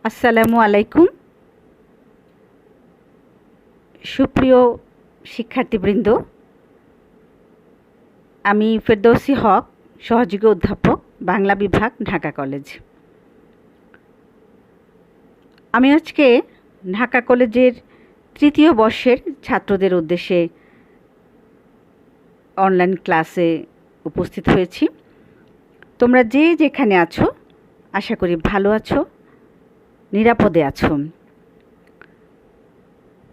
আসসালামু আলাইকুম। সুপ্রিয় শিক্ষার্থীবৃন্দ, আমি ফেরদৌসী হক, সহযোগী অধ্যাপক, বাংলা বিভাগ, ঢাকা কলেজ। আমি আজকে ঢাকা কলেজের তৃতীয় বর্ষের ছাত্রদের উদ্দেশ্যে অনলাইন ক্লাসে উপস্থিত হয়েছি। তোমরা যে যেখানে আছো, আশা করি ভালো আছো, নিরাপদে আছো।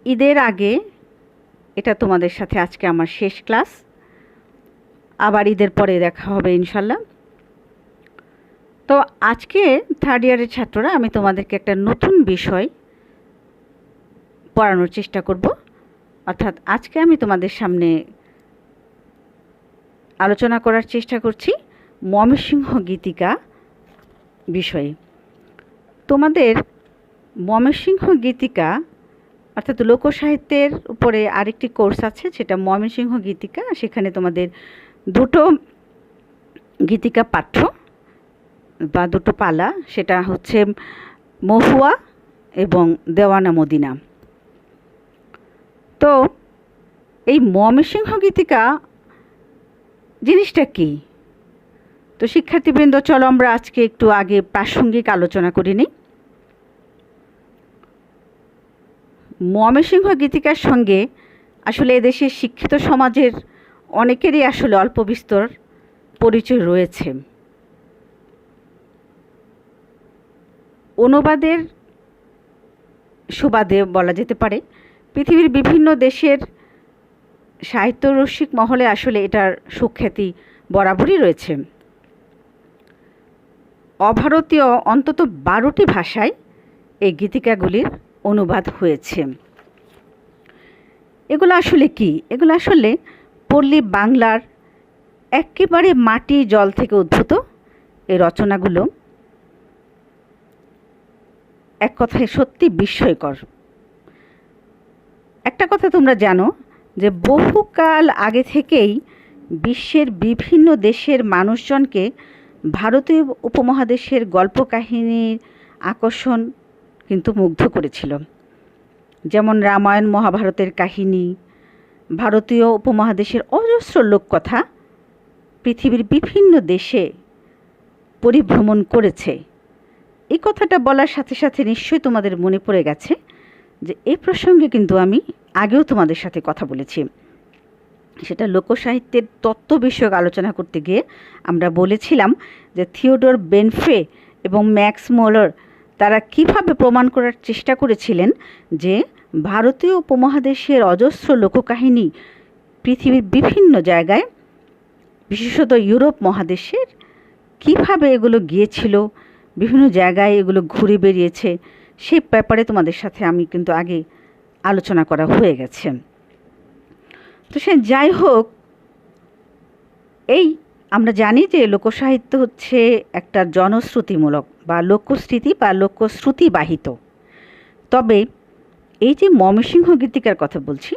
ঈদের আগে এটা তোমাদের সাথে আজকে আমার শেষ ক্লাস। আবার ঈদের পরে দেখা হবে ইনশাল্লাহ। তো আজকে থার্ড ইয়ারের ছাত্ররা আমি তোমাদেরকে একটা নতুন বিষয় পড়ানোর চেষ্টা করব। অর্থাৎ আজকে আমি তোমাদের সামনে আলোচনা করার চেষ্টা করছি ময়মনসিংহ গীতিকা বিষয়ে। তোমাদের ময়মনসিংহ গীতিকা অর্থাৎ লোকসাহিত্যের উপরে আরেকটি কোর্স আছে, সেটা ময়মনসিংহ গীতিকা। সেখানে তোমাদের দুটো গীতিকা পাঠ্য বা দুটো পালা, সেটা হচ্ছে মহুয়া এবং দেওয়ানা মদিনা। তো এই ময়মনসিংহ গীতিকা জিনিসটা কি? তো শিক্ষার্থীবৃন্দ, চলো আমরা আজকে একটু আগে প্রাসঙ্গিক আলোচনা করি নিই। ময়মনসিংহ গীতিকার সঙ্গে আসলে এদেশের শিক্ষিত সমাজের অনেকেরই আসলে অল্প বিস্তর পরিচয় রয়েছে। অনুবাদের সুবাদে বলা যেতে পারে পৃথিবীর বিভিন্ন দেশের সাহিত্য রসিক মহলে আসলে এটার সুখ্যাতি বরাবরই রয়েছে। অভারতীয় অন্তত 12টি ভাষায় এই গীতিকাগুলির অনুবাদ হয়েছে। এগুলো আসলে কি? এগুলো আসলে পল্লী বাংলার একেবারে মাটি জল থেকে উদ্ভূত এই রচনাগুলো এক কথায় সত্যি বিস্ময়কর। একটা কথা তোমরা জানো যে বহুকাল আগে থেকেই বিশ্বের বিভিন্ন দেশের মানুষজনকে ভারতীয় উপমহাদেশের গল্প কাহিনীর আকর্ষণ কিন্তু মুগ্ধ করেছিল। যেমন রামায়ণ মহাভারতের কাহিনী, ভারতীয় উপমহাদেশের অজস্র লোককথা পৃথিবীর বিভিন্ন দেশে পরিভ্রমণ করেছে। এই কথাটা বলার সাথে সাথে নিশ্চয়ই তোমাদের মনে পড়ে গেছে যে এই প্রসঙ্গে কিন্তু আমি আগেও তোমাদের সাথে কথা বলেছি। সেটা লোকসাহিত্যের তত্ত্ব বিষয়ক আলোচনা করতে গিয়ে আমরা বলেছিলাম যে থিওডর বেনফে এবং ম্যাক্স মোলার তারা কিভাবে প্রমাণ করার চেষ্টা করেছিলেন যে ভারতীয় উপমহাদেশের অজস্র লোককাহিনী পৃথিবীর বিভিন্ন জায়গায়, বিশেষত ইউরোপ মহাদেশের, কিভাবে এগুলো গিয়েছিল, বিভিন্ন জায়গায় এগুলো ঘুরে বেরিয়েছে, সেই ব্যাপারে তোমাদের সাথে আমি কিন্তু আগে আলোচনা করা হয়ে গেছে। তো সে যাই হোক, এই আমরা জানি যে লোকসাহিত্য হচ্ছে একটা জনশ্রুতিমূলক বা লোকস্মৃতি বা লোকশ্রুতিবাহিত। তবে এই যে ময়মনসিংহ গীতিকার কথা বলছি,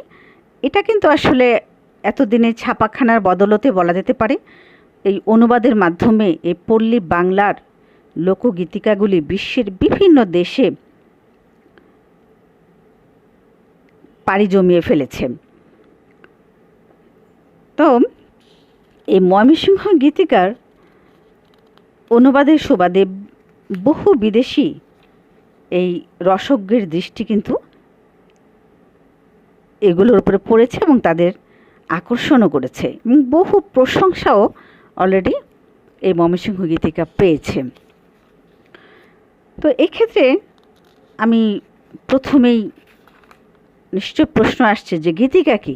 এটা কিন্তু আসলে এতদিনে ছাপাখানার বদলতে বলা যেতে পারে এই অনুবাদের মাধ্যমে এই পল্লী বাংলার লোকগীতিকাগুলি বিশ্বের বিভিন্ন দেশে পাড়ি জমিয়ে ফেলেছে। তো এই ময়মনসিংহ গীতিকার অনুবাদের সুবাদে বহু বিদেশি এই রসজ্ঞের দৃষ্টি কিন্তু এগুলোর উপরে পড়েছে এবং তাদের আকর্ষণও করেছে এবং বহু প্রশংসাও অলরেডি এই ময়মনসিংহ গীতিকা পেয়েছে। তো এক্ষেত্রে আমি প্রথমেই নিশ্চয় প্রশ্ন আসছে যে গীতিকা কি?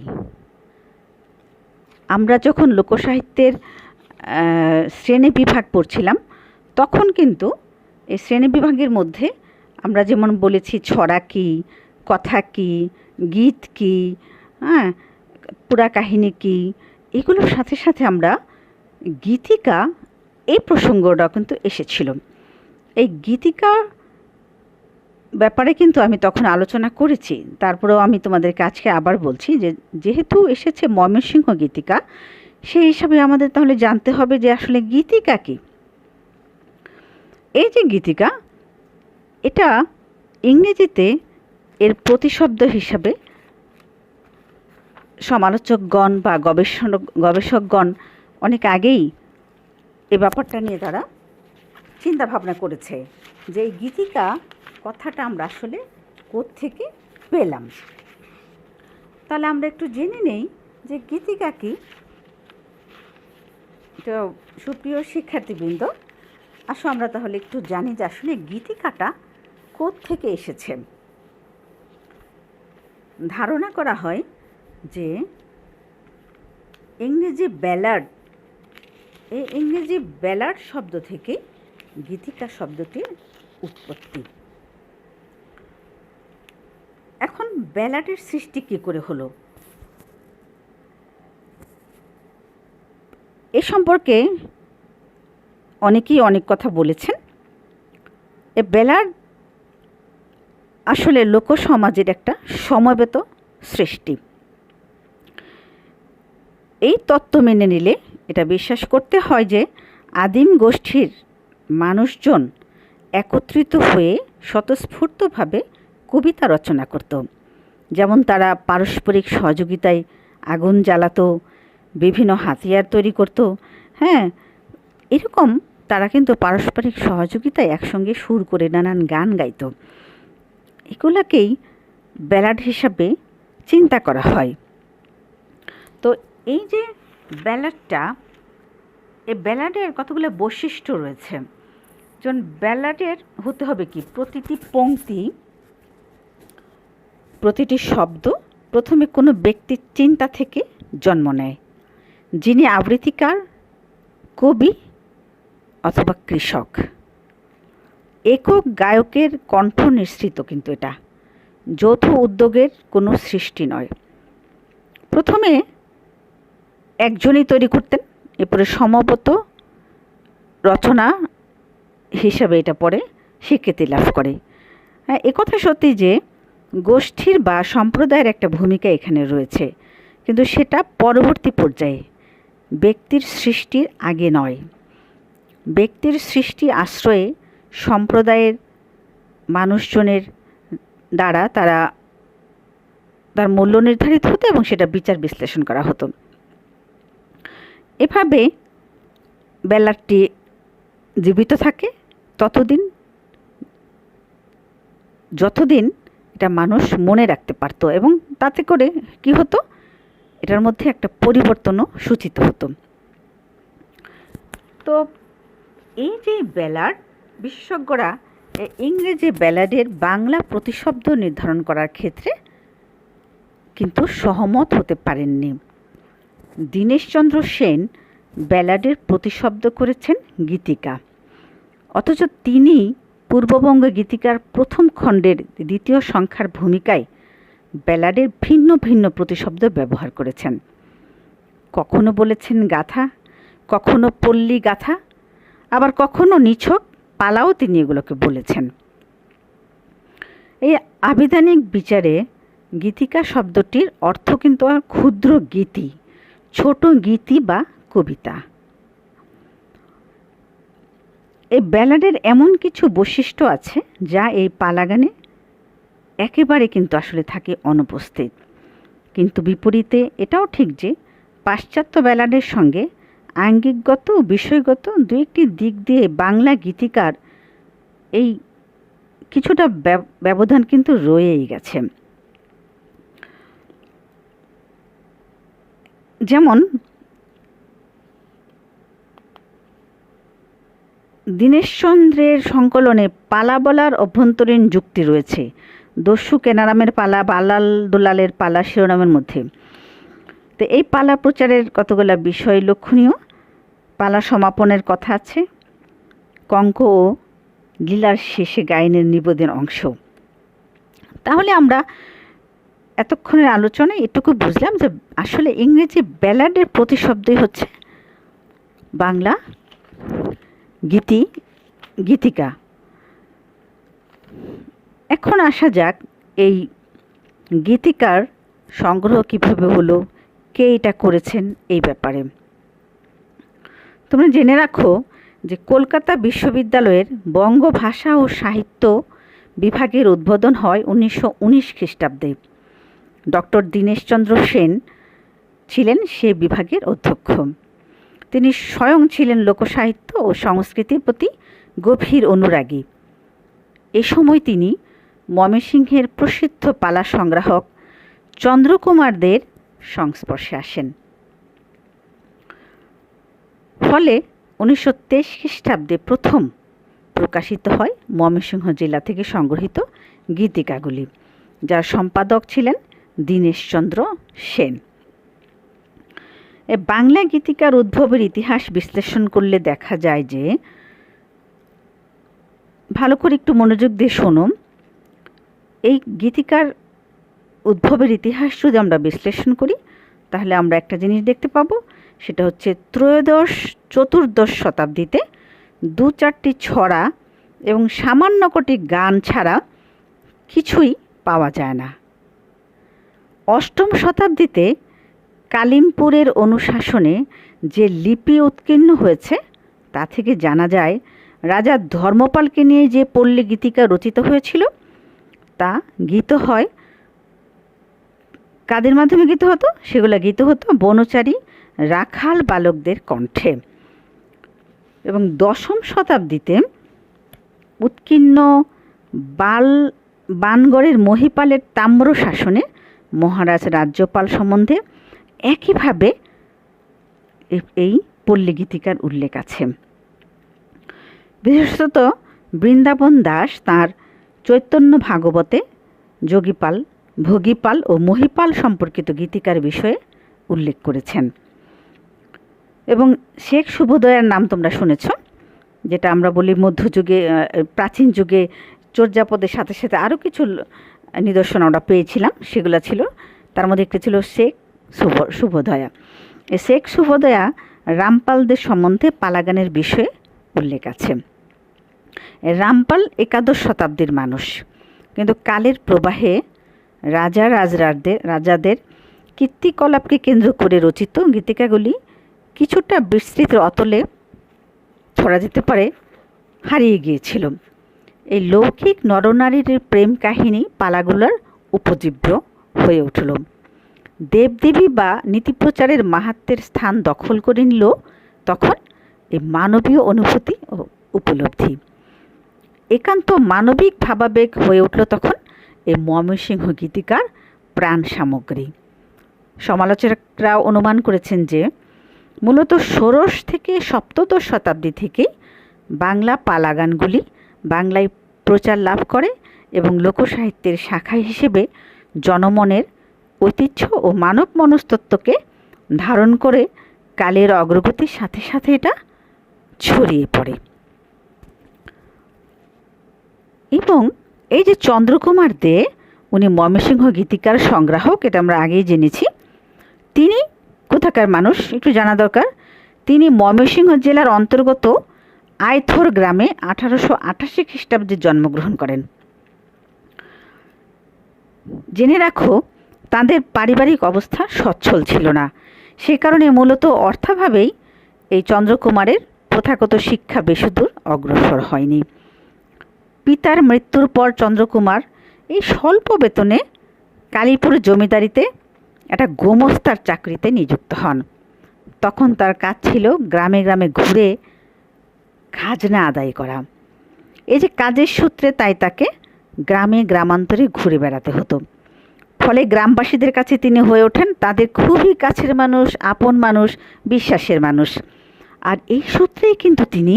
আমরা যখন লোকসাহিত্যের শ্রেণী বিভাগ পড়ছিলাম তখন কিন্তু এই শ্রেণী বিভাগের মধ্যে আমরা যেমন বলেছি ছড়া কী, কথা কী, গীত কী, হ্যাঁ, পুরা কাহিনী কী, এগুলোর সাথে সাথে আমরা গীতিকা এই প্রসঙ্গটা কিন্তু এসেছিল। এই গীতিকা ব্যাপারে কিন্তু আমি তখন আলোচনা করেছি, তারপরেও আমি তোমাদেরকে আজকে আবার বলছি যে যেহেতু এসেছে ময়মনসিংহ গীতিকা, সেই হিসাবে আমাদের তাহলে জানতে হবে যে আসলে গীতিকা কী। এই যে গীতিকা, এটা ইংরেজিতে এর প্রতিশব্দ হিসাবে সমালোচকগণ বা গবেষকগণ অনেক আগেই এ ব্যাপারটা নিয়ে তারা চিন্তা ভাবনা করেছে যে এই গীতিকা কথাটা আমরা আসলে কোত্থেকে পেলাম। তাহলে আমরা একটু জেনে নেই যে গীতিকা কি। তো সুপ্রিয় শিক্ষার্থীবৃন্দ, আসো আমরা তাহলে একটু জানি যে আসলে গীতিকাটা কোত্থেকে এসেছে। ধারণা করা হয় যে ইংরেজি ব্যালাড, এই ইংরেজি ব্যালাড শব্দ থেকে গীতিকা শব্দটির উৎপত্তি। এখন ব্যালাডের সৃষ্টি কী করে হলো এ সম্পর্কে অনেকেই অনেক কথা বলেছেন। এ ব্যালাড আসলে লোকসমাজের একটা সমবেত সৃষ্টি। এই তত্ত্ব মেনে নিলে এটা বিশ্বাস করতে হয় যে আদিম গোষ্ঠীর মানুষজন একত্রিত হয়ে স্বতঃস্ফূর্তভাবে কবিতা রচনা করত। যেমন তারা পারস্পরিক সহযোগিতায় আগুন জ্বালাতো, বিভিন্ন হাতিয়ার তৈরি করত। হ্যাঁ, এরকম তারা কিন্তু পারস্পরিক সহযোগিতায় একসঙ্গে সুর করে নানান গান গাইত। এগুলাকেই ব্যালাড হিসাবে চিন্তা করা হয়। তো এই যে ব্যালাডটা, এই ব্যালাডের কতগুলো বৈশিষ্ট্য রয়েছে। যেমন ব্যালাডের হতে হবে কি, প্রতিটি পংক্তি, প্রতিটি শব্দ প্রথমে কোনো ব্যক্তির চিন্তা থেকে জন্ম নেয়, যিনি আবৃত্তিকার, কবি অথবা কৃষক। একক গায়কের কণ্ঠ নিঃসৃত কিন্তু এটা যৌথ উদ্যোগের কোনো সৃষ্টি নয়। প্রথমে একজনই তৈরি করতেন, এরপরে সমবেত রচনা হিসাবে এটা পরে স্বীকৃতি লাভ করে। হ্যাঁ, একথা সত্যি যে গোষ্ঠীর বা সম্প্রদায়ের একটা ভূমিকা এখানে রয়েছে, কিন্তু সেটা পরবর্তী পর্যায়ে, ব্যক্তির সৃষ্টির আগে নয়। ব্যক্তির সৃষ্টি আশ্রয়ে সম্প্রদায়ের মানুষজনের দ্বারা তার মূল্য নির্ধারিত হতো এবং সেটা বিচার বিশ্লেষণ করা হতো। এভাবে ব্যালাডটি জীবিত থাকে যতদিন এটা মানুষ মনে রাখতে পারত, এবং তাতে করে কি হতো, এটার মধ্যে একটা পরিবর্তনও সূচিত হতো। তো এই যে ব্যালাড, বিশেষজ্ঞরা ইংরেজি ব্যালাডের বাংলা প্রতিশব্দ নির্ধারণ করার ক্ষেত্রে কিন্তু সহমত হতে পারেননি। দীনেশচন্দ্র সেন ব্যালাডের প্রতিশব্দ করেছেন গীতিকা, অথচ তিনি পূর্ববঙ্গ গীতিকার প্রথম খণ্ডের দ্বিতীয় সংখ্যার ভূমিকায় ব্যালাডের ভিন্ন ভিন্ন প্রতিশব্দ ব্যবহার করেছেন। কখনো বলেছেন গাথা, কখনো পল্লী গাথা, আবার কখনো নিছক পালাও তিনি এগুলোকে বলেছেন। এই আবিধানিক বিচারে গীতিকা শব্দটির অর্থ কিন্তু ক্ষুদ্র গীতি, ছোট গীতি বা কবিতা। এই ব্যালাডের এমন কিছু বৈশিষ্ট্য আছে যা এই পালাগানে একেবারে কিন্তু আসলে থাকে অনুপস্থিত। কিন্তু বিপরীতে এটাও ঠিক যে পাশ্চাত্য ব্যালাডের সঙ্গে আঙ্গিকগত ও বিষয়গত দু একটি দিক দিয়ে বাংলা গীতিকার এই কিছুটা ব্যবধান কিন্তু রয়েই গেছে। যেমন দীনেশচন্দ্রের সংকলনে পালা বলার অভ্যন্তরীণ যুক্তি রয়েছে। দস্যু কেনারামের পালা, বালাল দুলালের পালা শিরোনামের মধ্যে। তো এই পালা প্রচারের কতগুলো বিষয় লক্ষণীয়। পালা সমাপনের কথা আছে, কঙ্ক ও লীলার শেষে গায়নের নিবেদন অংশ। তাহলে আমরা এতক্ষণের আলোচনায় এটুকু বুঝলাম যে আসলে ইংরেজি ব্যালাডের প্রতিশব্দই হচ্ছে বাংলা গীতিকা। এখন আসা যাক এই গীতিকার সংগ্রহ কিভাবে হলো, কে এটা করেছেন এই ব্যাপারে। তোমরা জেনে রাখো যে কলকাতা বিশ্ববিদ্যালয়ের বঙ্গ ভাষা ও সাহিত্য বিভাগের উদ্বোধন হয় 1919 খ্রিস্টাব্দে। ডক্টর দীনেশচন্দ্র সেন ছিলেন সে বিভাগের অধ্যক্ষ। তিনি স্বয়ং ছিলেন লোকসাহিত্য ও সংস্কৃতির প্রতি গভীর অনুরাগী। এ সময় তিনি ময়মনসিংহের প্রসিদ্ধ পালা সংগ্রাহক চন্দ্রকুমার দের সংস্পর্শে আসেন। ফলে 1923 খ্রিস্টাব্দে প্রথম প্রকাশিত হয় ময়মনসিংহ জেলা থেকে সংগৃহীত গীতিকাগুলি, যার সম্পাদক ছিলেন দীনেশচন্দ্র সেন। বাংলা গীতিকার উদ্ভবের ইতিহাস বিশ্লেষণ করলে দেখা যায় যে, ভালো করে একটু মনোযোগ দিয়ে শুনুন, এই গীতিকার উদ্ভবের ইতিহাস যদি আমরা বিশ্লেষণ করি তাহলে আমরা একটা জিনিস দেখতে পাবো, সেটা হচ্ছে ত্রয়োদশ চতুর্দশ শতাব্দীতে 2-4টি ছড়া এবং সামান্য কটি গান ছাড়া কিছুই পাওয়া যায় না। অষ্টম শতাব্দীতে কালিমপুরের অনুশাসনে যে লিপি উৎকীর্ণ হয়েছে তা থেকে জানা যায় রাজা ধর্মপালকে নিয়ে যে পল্লী গীতিকা রচিত হয়েছিল তা গীত হয় কাদের মাধ্যমে গীত হতো? সেগুলো গীত হতো বনচারী রাখাল বালকদের কণ্ঠে। এবং দশম শতাব্দীতে উৎকীর্ণ বানগড়ের মহিপালের তাম্র শাসনে মহারাজ রাজ্যপাল সম্বন্ধে একইভাবে এই পল্লী গীতিকার উল্লেখ আছে। বিশেষত বৃন্দাবন দাস তাঁর চৈতন্য ভাগবতে যোগীপাল, ভোগীপাল ও মহিপাল সম্পর্কিত গীতিকার বিষয়ে উল্লেখ করেছেন। এবং শেখ শুভোদয়ার নাম তোমরা শুনেছ, যেটা আমরা বলি মধ্যযুগে, প্রাচীন যুগে চর্যাপদের সাথে সাথে আরও কিছু নিদর্শন আমরা পেয়েছিলাম, সেগুলো ছিল, তার মধ্যে একটি ছিল শেখ শুভোদয়া। এই শেখ শুভোদয়া রামপালদের সম্বন্ধে পালাগানের বিষয়ে উল্লেখ আছে। রামপাল একাদশ শতাব্দীর মানুষ, কিন্তু কালের প্রবাহে রাজাদের কীর্তিকলাপকে কেন্দ্র করে রচিত গীতিকাগুলি কিছুটা বিস্তৃত অতলে ধরা যেতে পারে হারিয়ে গিয়েছিল। এই লৌকিক নরনারীর প্রেম কাহিনী পালাগুলোর উপজীব্য হয়ে উঠল। দেবদেবী বা নীতিপ্রচারের মাহাত্ম্যের স্থান দখল করে নিল তখন এই মানবীয় অনুভূতি ও উপলব্ধি। একান্ত মানবিক ভাবাবেগ হয়ে উঠল তখন এই ময়মনসিংহ গীতিকার প্রাণ সামগ্রী। সমালোচকরা অনুমান করেছেন যে মূলত ষোড়শ থেকে সপ্তদশ শতাব্দী থেকেই বাংলা পালাগানগুলি বাংলায় প্রচার লাভ করে এবং লোকসাহিত্যের শাখা হিসেবে জনমনের ঐতিহ্য ও মানব মনস্তত্ত্বকে ধারণ করে কালের অগ্রগতির সাথে সাথে এটা ছড়িয়ে পড়ে। এবং এই যে চন্দ্রকুমার দে, উনি ময়মনসিংহ গীতিকার সংগ্রাহক, এটা আমরা আগেই জেনেছি। তিনি কোথাকার মানুষ একটু জানা দরকার। তিনি ময়মনসিংহ জেলার অন্তর্গত আইথর গ্রামে 1888 খ্রিস্টাব্দে জন্মগ্রহণ করেন। জেনে রাখো, তাদের পারিবারিক অবস্থা সচ্ছল ছিল না, সে কারণে মূলত অর্থাভাবেই এই চন্দ্রকুমারের প্রথাগত শিক্ষা বেশিদূর অগ্রসর হয়নি। পিতার মৃত্যুর পর চন্দ্রকুমার এই স্বল্প বেতনে কালীপুর জমিদারিতে একটা গোমস্তার চাকরিতে নিযুক্ত হন। তখন তার কাজ ছিল গ্রামে গ্রামে ঘুরে খাজনা আদায় করা। এই যে কাজের সূত্রে তাই তাকে গ্রামে গ্রামান্তরে ঘুরে বেড়াতে হতো। ফলে গ্রামবাসীদের কাছে তিনি হয়ে ওঠেন তাদের খুবই কাছের মানুষ, আপন মানুষ, বিশ্বাসের মানুষ। আর এই সূত্রেই কিন্তু তিনি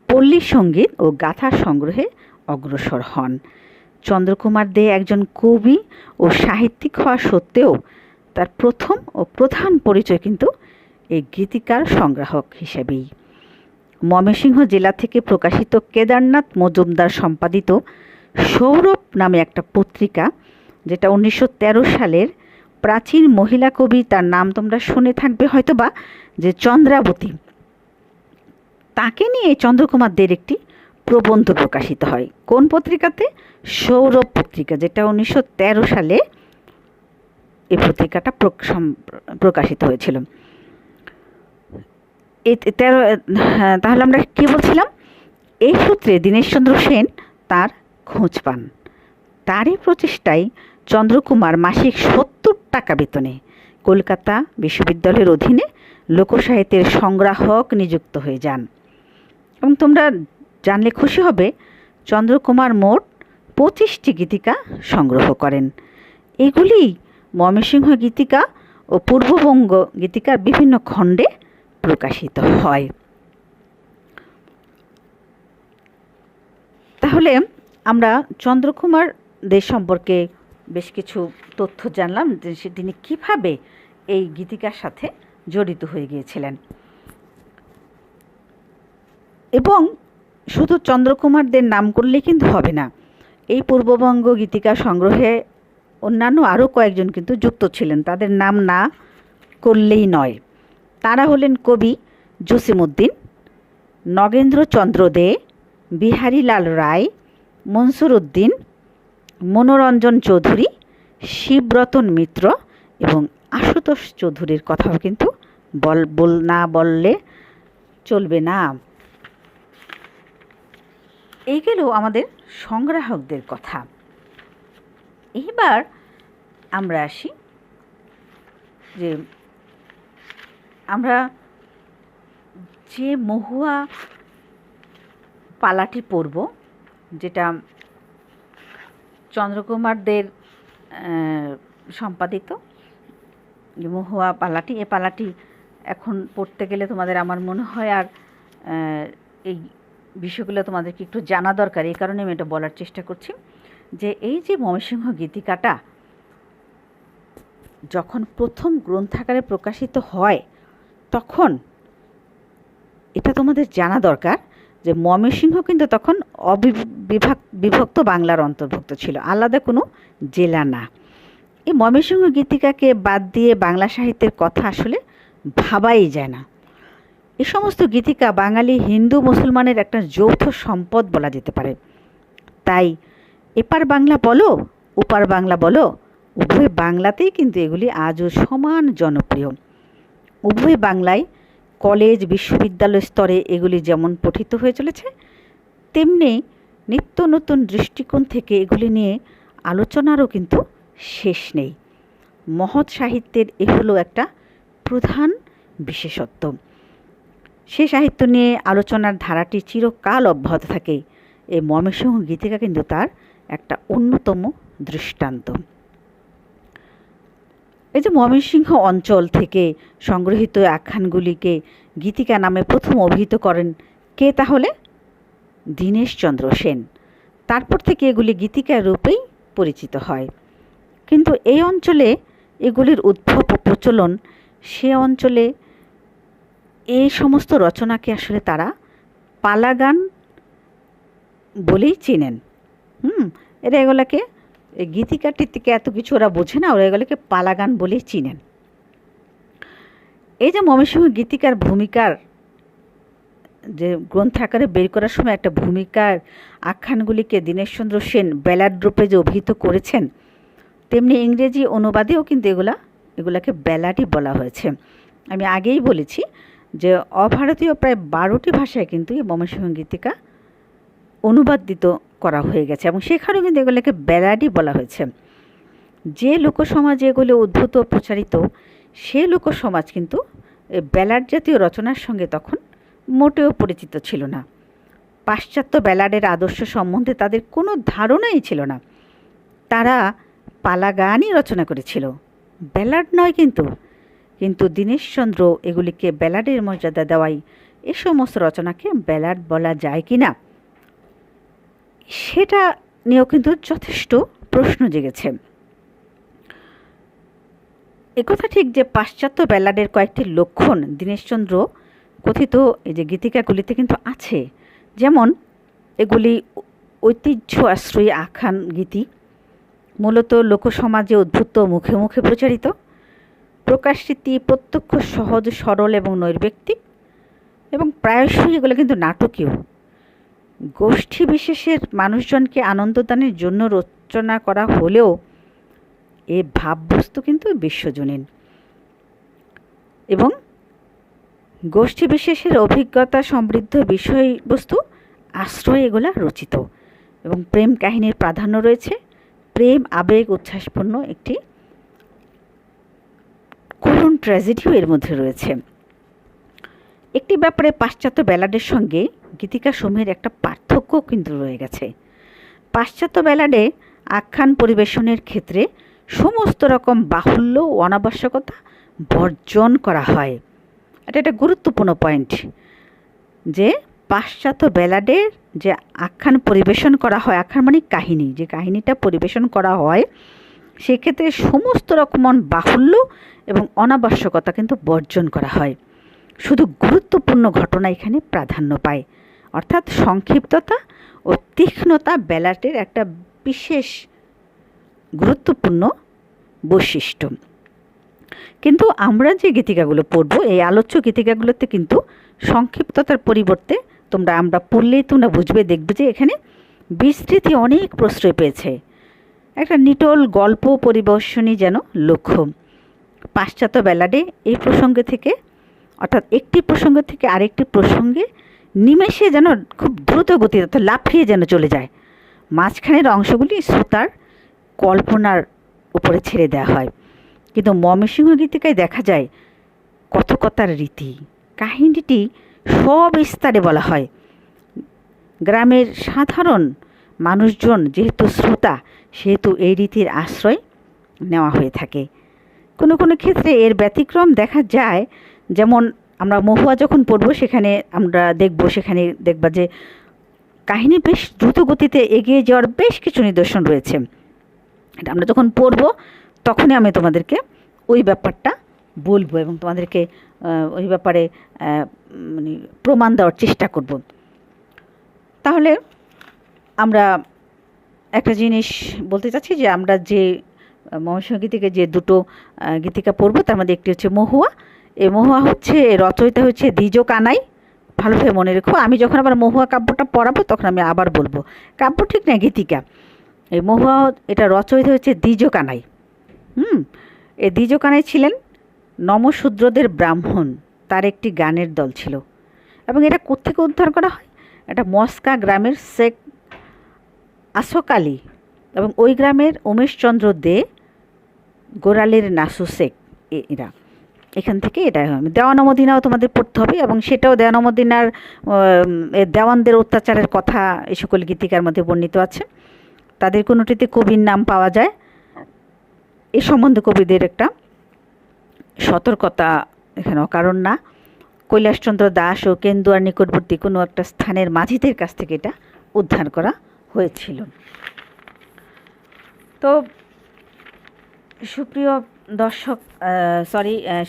পল্লী সঙ্গীত ও গাথা সংগ্রহে অগ্রসর হন। চন্দ্রকুমার দে একজন কবি ও সাহিত্যিক হওয়া সত্ত্বেও তার প্রথম ও প্রধান পরিচয় কিন্তু এই গীতিকার সংগ্রাহক হিসেবেই। ময়মনসিংহ জেলা থেকে প্রকাশিত কেদারনাথ মজুমদার সম্পাদিত সৌরভ নামে একটা পত্রিকা, যেটা 1913 সালের প্রাচীন মহিলা কবি, তার নাম তোমরা শুনে থাকবে হয়তোবা, যে চন্দ্রাবতী, তাকে নিয়ে চন্দ্রকুমার দের একটি প্রবন্ধ প্রকাশিত হয়। কোন পত্রিকাতে? সৌরভ পত্রিকা, যেটা 1913 সালে এই পত্রিকাটা প্রকাশিত হয়েছিল। তাহলে আমরা কি বলছিলাম? এই সূত্রে দীনেশচন্দ্র সেন তার খোঁজ পান। তারই প্রচেষ্টায় চন্দ্রকুমার মাসিক 70 টাকা বেতনে কলকাতা বিশ্ববিদ্যালয়ের অধীনে লোকসাহিত্যের সংগ্রাহক নিযুক্ত হয়ে যান। এবং তোমরা জানলে খুশি হবে, চন্দ্রকুমার মোট 25টি গীতিকা সংগ্রহ করেন। এগুলি ময়মনসিংহ গীতিকা ও পূর্ববঙ্গ গীতিকার বিভিন্ন খণ্ডে প্রকাশিত হয়। তাহলে আমরা চন্দ্রকুমার দে সম্পর্কে বেশ কিছু তথ্য জানলাম যে তিনি কীভাবে এই গীতিকার সাথে জড়িত হয়ে গিয়েছিলেন। এবং শুধু চন্দ্রকুমার দের নাম করলেই কিন্তু হবে না, এই পূর্ববঙ্গ গীতিকা সংগ্রহে অন্যান্য আরও কয়েকজন কিন্তু যুক্ত ছিলেন, তাদের নাম না করলেই নয়। তারা হলেন কবি জসিমউদ্দিন, নগেন্দ্রচন্দ্র দে, বিহারীলাল রায়, মনসুর উদ্দিন, মনোরঞ্জন চৌধুরী, শিবরতন মিত্র এবং আশুতোষ চৌধুরীর কথাও কিন্তু না বললে চলবে না। এই গেল আমাদের সংগ্রাহকদের কথা। এইবার আমরা আসি যে আমরা যে মহুয়া পালাটি পড়ব, যেটা চন্দ্রকুমারদের সম্পাদিত মহুয়া পালাটি, এ পালাটি এখন পড়তে গেলে তোমাদের আমার মনে হয় আর এই বিষয়গুলো তোমাদেরকে একটু জানা দরকার। এই কারণে আমি এটা বলার চেষ্টা করছি যে এই যে ময়মনসিংহ গীতিকাটা যখন প্রথম গ্রন্থাকারে প্রকাশিত হয়, তখন এটা তোমাদের জানা দরকার যে ময়মনসিংহ কিন্তু তখন বিভক্ত বাংলার অন্তর্ভুক্ত ছিল, আলাদা কোনো জেলা না। এই ময়মনসিংহ গীতিকাকে বাদ দিয়ে বাংলা সাহিত্যের কথা আসলে ভাবাই যায় না। এ সমস্ত গীতিকা বাঙালি হিন্দু মুসলমানের একটা যৌথ সম্পদ বলা যেতে পারে। তাই এপার বাংলা বলো ওপার বাংলা বলো, উভয় বাংলাতেই কিন্তু এগুলি আজও সমান জনপ্রিয়। উভয় বাংলায় কলেজ বিশ্ববিদ্যালয় স্তরে এগুলি যেমন পঠিত হয়ে চলেছে, তেমনি নিত্য নতুন দৃষ্টিকোণ থেকে এগুলি নিয়ে আলোচনারও কিন্তু শেষ নেই। মহৎ সাহিত্যের এ হলো একটা প্রধান বিশেষত্ব। সে সাহিত্য নিয়ে আলোচনার ধারাটি চিরকাল অব্যাহত থাকে। এই ময়মনসিংহ গীতিকা কিন্তু তার একটা অন্যতম দৃষ্টান্ত। এই যে ময়মনসিংহ অঞ্চল থেকে সংগৃহীত আখ্যানগুলিকে গীতিকা নামে প্রথম অভিহিত করেন কে? তাহলে দীনেশচন্দ্র সেন। তারপর থেকে এগুলি গীতিকা রূপেই পরিচিত হয়। কিন্তু এই অঞ্চলে এগুলির উদ্ভব ও প্রচলন, সে অঞ্চলে এই সমস্ত রচনাকে আসলে তারা পালাগান বলেই চেনেন। এরা এগুলাকে গীতিকাটির থেকে এত কিছু ওরা বোঝে না, ওরা এগুলোকে পালাগান বলেই চিনেন। এই যে ময়মনসিংহ গীতিকার ভূমিকার যে গ্রন্থাকারে বের করার সময় একটা ভূমিকার আখ্যানগুলিকে দীনেশচন্দ্র সেন ব্যালাড রূপে যে অভিহিত করেছেন, তেমনি ইংরেজি অনুবাদেও কিন্তু এগুলাকে ব্যালাডই বলা হয়েছে। আমি আগেই বলেছি যে অভারতীয় প্রায় 12টি ভাষায় কিন্তু এই ময়মনসিংহ গীতিকা অনুবাদিত করা হয়ে গেছে এবং সেখানেও কিন্তু এগুলোকে ব্যালাডই বলা হয়েছে। যে লোকসমাজে এগুলো উদ্ভূত প্রচারিত, সে লোকসমাজ কিন্তু ব্যালাড জাতীয় রচনার সঙ্গে তখন মোটেও পরিচিত ছিল না। পাশ্চাত্য ব্যালাডের আদর্শ সম্বন্ধে তাদের কোনো ধারণাই ছিল না। তারা পালাগানই রচনা করেছিল, ব্যালাড নয়। কিন্তু দীনেশচন্দ্র এগুলিকে ব্যালাডের মর্যাদা দেওয়াই এ সমস্ত রচনাকে ব্যালাড বলা যায় কি না, সেটা নিয়েও কিন্তু যথেষ্ট প্রশ্ন জেগেছে। একথা ঠিক যে পাশ্চাত্য ব্যালাডের কয়েকটি লক্ষণ দীনেশচন্দ্র কথিত এই যে গীতিকাগুলিতে কিন্তু আছে। যেমন এগুলি ঐতিহ্য আশ্রয়ী আখ্যান গীতি, মূলত লোকসমাজে উদ্ভূত, মুখে মুখে প্রচারিত, প্রকাশরীতি প্রত্যক্ষ, সহজ, সরল এবং নৈর্ব্যক্তিক, এবং প্রায়শই এগুলো কিন্তু নাটকীয়। গোষ্ঠী বিশেষের মানুষজনকে আনন্দদানের জন্য রচনা করা হলেও এর ভাববস্তু কিন্তু বিশ্বজনীন এবং গোষ্ঠী বিশেষের অভিজ্ঞতা সমৃদ্ধ বিষয়বস্তু আশ্রয়ে এগুলা রচিত এবং প্রেম কাহিনীর প্রাধান্য রয়েছে। প্রেম আবেগ উচ্ছ্বাসপূর্ণ একটি করুণ ট্র্যাজেডিও এর মধ্যে রয়েছে। একটি ব্যাপারে পাশ্চাত্য ব্যালাডের সঙ্গে গীতিকা সমূহের একটা পার্থক্য কিন্তু রয়ে গেছে। পাশ্চাত্য ব্যালাডে আখ্যান পরিবেশনের ক্ষেত্রে সমস্ত রকম বাহুল্য ও অনাবশ্যকতা বর্জন করা হয়। এটা একটা গুরুত্বপূর্ণ পয়েন্ট যে পাশ্চাত্য ব্যালাডের যে আখ্যান পরিবেশন করা হয়, আখ্যান মানে কাহিনী, যে কাহিনীটা পরিবেশন করা হয় সেক্ষেত্রে সমস্ত রকম বাহুল্য এবং অনাবশ্যকতা কিন্তু বর্জন করা হয়। শুধু গুরুত্বপূর্ণ ঘটনা এখানে প্রাধান্য পায়, অর্থাৎ সংক্ষিপ্ততা ও তীক্ষ্ণতা ব্যালাডের একটা বিশেষ গুরুত্বপূর্ণ বৈশিষ্ট্য। কিন্তু আমরা যে গীতিকাগুলো পড়ব, এই আলোচ্য গীতিকাগুলোতে কিন্তু সংক্ষিপ্ততার পরিবর্তে আমরা পড়লেই তোমরা বুঝবে, দেখবে যে এখানে বিস্তৃতি অনেক প্রশ্রয় পেয়েছে। একটা নিটল গল্প পরিবেশনই যেন লক্ষ্য। পাশ্চাত্য ব্যালাডে এই প্রসঙ্গে থেকে, অর্থাৎ একটি প্রসঙ্গ থেকে আরেকটি প্রসঙ্গে নিমেষে যেন খুব দ্রুত গতিতে অর্থাৎ লাফিয়ে যেন চলে যায়। মাঝখানের অংশগুলি শ্রোতার কল্পনার উপরে ছেড়ে দেওয়া হয়। কিন্তু ময়মনসিংহ গীতিকায় দেখা যায় কথকতার রীতি, কাহিনীটি সবিস্তারে বলা হয়। গ্রামের সাধারণ মানুষজন যেহেতু শ্রোতা, সেহেতু এই রীতির আশ্রয় নেওয়া হয়ে থাকে। কোনো কোনো ক্ষেত্রে এর ব্যতিক্রম দেখা যায়, যেমন আমরা মহুয়া যখন পড়ব সেখানে আমরা সেখানে দেখবা যে কাহিনী বেশ দ্রুত গতিতে এগিয়ে যাওয়ার বেশ কিছু নিদর্শন রয়েছে। এটা আমরা যখন পড়ব তখনই আমি তোমাদেরকে ওই ব্যাপারটা বলবো এবং তোমাদেরকে ওই ব্যাপারে মানে প্রমাণ দেওয়ার চেষ্টা করব। তাহলে আমরা একটা জিনিস বলতে চাচ্ছি যে আমরা যে ময়মনসিংহ গীতিকে যে দুটো গীতিকা পড়ব তার মধ্যে একটি হচ্ছে মহুয়া। এই মহুয়া হচ্ছে রচয়িতা হচ্ছে দ্বিজ কানাই। ভালোভাবে মনে রেখো, আমি যখন আবার মহুয়া কাব্যটা পড়াবো তখন আমি আবার বলবো, কাব্য ঠিক না গীতিকা। এই মহুয়া এটা রচয়িতা হচ্ছে দ্বিজ কানাই। এই দ্বিজ কানাই ছিলেন নমশূদ্রদের ব্রাহ্মণ, তার একটি গানের দল ছিল। এবং এটা কোত্থেকে উদ্ধার করা হয়? এটা মস্কা গ্রামের শেখ আসক আলী এবং ওই গ্রামের উমেশচন্দ্র দে, গোরালের নাসু শেখ, এরা এখান থেকে এটা দেওয়ানমদিনাও তোমাদের পড়তে হবে এবং সেটাও দেওয়ানমদিনার দেওয়ানদের অত্যাচারের কথা এই সকল গীতিকার মধ্যে বর্ণিত আছে। তাদের কোনোটিতে কবির নাম পাওয়া যায়। এ সম্বন্ধে কবিদের একটা সতর্কতা এখানে অকারণ না। কৈলাসচন্দ্র দাস ও কেন্দুয়ার নিকটবর্তী কোনো একটা স্থানের মাঝিদের কাছ থেকে এটা উদ্ধার করা হয়েছিল। তো সুপ্রিয় দর্শক,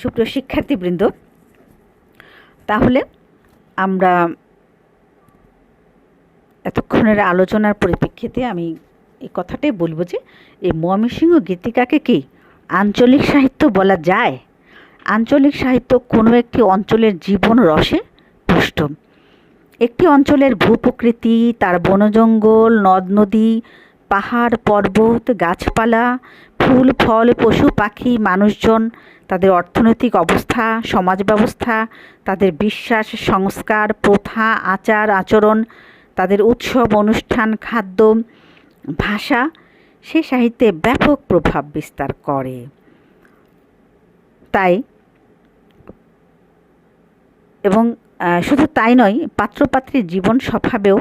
সুপ্রিয় শিক্ষার্থীবৃন্দ, তাহলে আমরা এতক্ষণের আলোচনার পরিপ্রেক্ষিতে আমি এই কথাটাই বলবো যে এই ময়মনসিংহ গীতিকাকে কি আঞ্চলিক সাহিত্য বলা যায়? আঞ্চলিক সাহিত্য কোনো একটি অঞ্চলের জীবন রসে পুষ্ট। একটি অঞ্চলের ভূপ্রকৃতি, তার বনজঙ্গল, নদ নদী, পাহাড় পর্বত, গাছপালা, ফুল ফল, পশু পাখি, মানুষজন, তাদের অর্থনৈতিক অবস্থা, সমাজ ব্যবস্থা, তাদের বিশ্বাস, সংস্কার, প্রথা, আচার আচরণ, তাদের উৎসব অনুষ্ঠান, খাদ্য, ভাষা, সে সাহিত্যে ব্যাপক প্রভাব বিস্তার করে। তাই এবং শুধু তাই নয়, পাত্রপাত্রীর জীবন স্বভাবেও,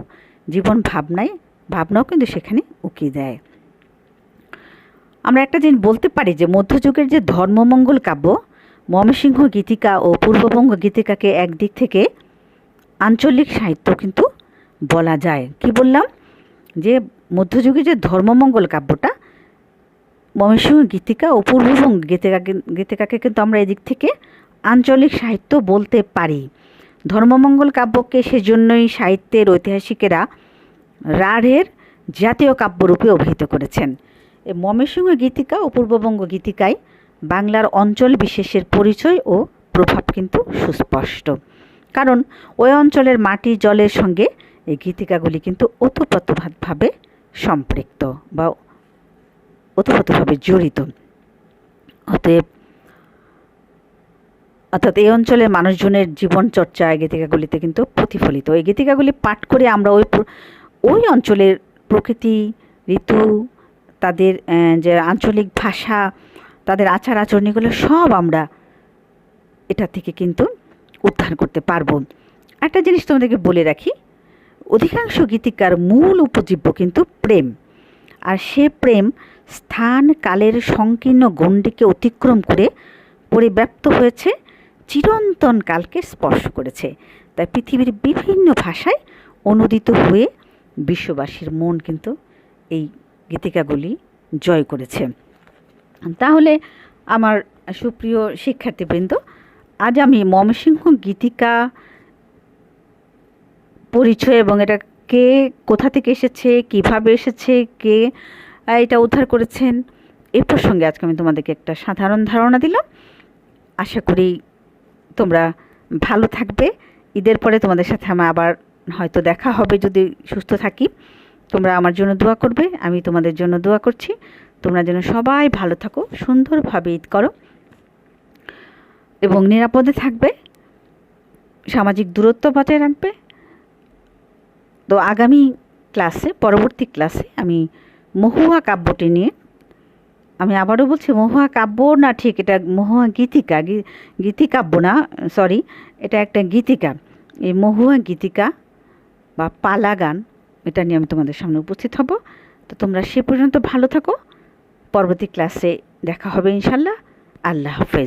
জীবন ভাবনাও কিন্তু সেখানে উকি দেয়। আমরা একটা জিনিস বলতে পারি যে মধ্যযুগের যে ধর্মমঙ্গল কাব্য, ময়মনসিংহ গীতিকা ও পূর্ববঙ্গ গীতিকাকে একদিক থেকে আঞ্চলিক সাহিত্য কিন্তু বলা যায়। কি বললাম? যে মধ্যযুগে যে ধর্মমঙ্গল কাব্যটা, ময়মনসিংহ গীতিকা ও পূর্ববঙ্গ গীতিকাকে কিন্তু আমরা এদিক থেকে আঞ্চলিক সাহিত্য বলতে পারি। ধর্মমঙ্গল কাব্যকে সেজন্যই সাহিত্যের ঐতিহাসিকেরা রাঢ়ের জাতীয় কাব্যরূপে অভিহিত করেছেন। এই ময়মনসিংহ গীতিকা ও পূর্ববঙ্গ গীতিকায় বাংলার অঞ্চল বিশেষের পরিচয় ও প্রভাব কিন্তু সুস্পষ্ট, কারণ ওই অঞ্চলের মাটি জলের সঙ্গে এই গীতিকাগুলি কিন্তু ওতপ্রোতভাবে সম্পৃক্ত বা ওতপ্রোতভাবে জড়িত। অর্থাৎ এই অঞ্চলের মানুষজনের জীবনচর্চা এই গীতিকাগুলিতে কিন্তু প্রতিফলিত। এই গীতিকাগুলি পাঠ করে আমরা ওই অঞ্চলের প্রকৃতি, ঋতু, তাদের যে আঞ্চলিক ভাষা, তাদের আচার আচরণ, এগুলো সব আমরা এটা থেকে কিন্তু উদ্ধার করতে পারবো। একটা জিনিস তোমাদেরকে বলে রাখি, অধিকাংশ গীতিকার মূল উপজীব্য কিন্তু প্রেম, আর সে প্রেম স্থান কালের সংকীর্ণ গণ্ডিকে অতিক্রম করে পরিব্যাপ্ত হয়েছে, চিরন্তন কালকে স্পর্শ করেছে। তাই পৃথিবীর বিভিন্ন ভাষায় অনুদিত হয়ে বিশ্ববাসীর মন কিন্তু এই গীতিকাগুলি জয় করেছে। তাহলে আমার সুপ্রিয় শিক্ষার্থীবৃন্দ, আজ আমি ময়মনসিংহ গীতিকা পরিচয় এবং এটা কে কোথা থেকে এসেছে, কিভাবে এসেছে, কে এটা উদ্ধার করেছেন, এই প্রসঙ্গে আজকে আমি তোমাদেরকে একটা সাধারণ ধারণা দিলাম। আশা করি তোমরা ভালো থাকবে। ঈদের পরে তোমাদের সাথে আমার আবার হয়তো দেখা হবে যদি সুস্থ থাকি। তোমরা আমার জন্য দোয়া করবে, আমি তোমাদের জন্য দোয়া করছি। তোমরা যেন সবাই ভালো থাকো, সুন্দরভাবে ঈদ করো এবং নিরাপদে থাকবে, সামাজিক দূরত্ব বজায় রাখবে। তো আগামী ক্লাসে, পরবর্তী ক্লাসে আমি মহুয়া কাব্যটি নিয়ে, আমি আবারও বলছি মহুয়া কাব্য না, ঠিক এটা মহুয়া গীতিকা, গীতিকাব্য না, সরি, এটা একটা গীতিকা। এই মহুয়া গীতিকা বা পালা গান, এটা নিয়ে আমি তোমাদের সামনে উপস্থিত হব। তো তোমরা সে পর্যন্ত ভালো থাকো, পরবর্তী ক্লাসে দেখা হবে ইনশাল্লাহ। আল্লাহ হাফেজ।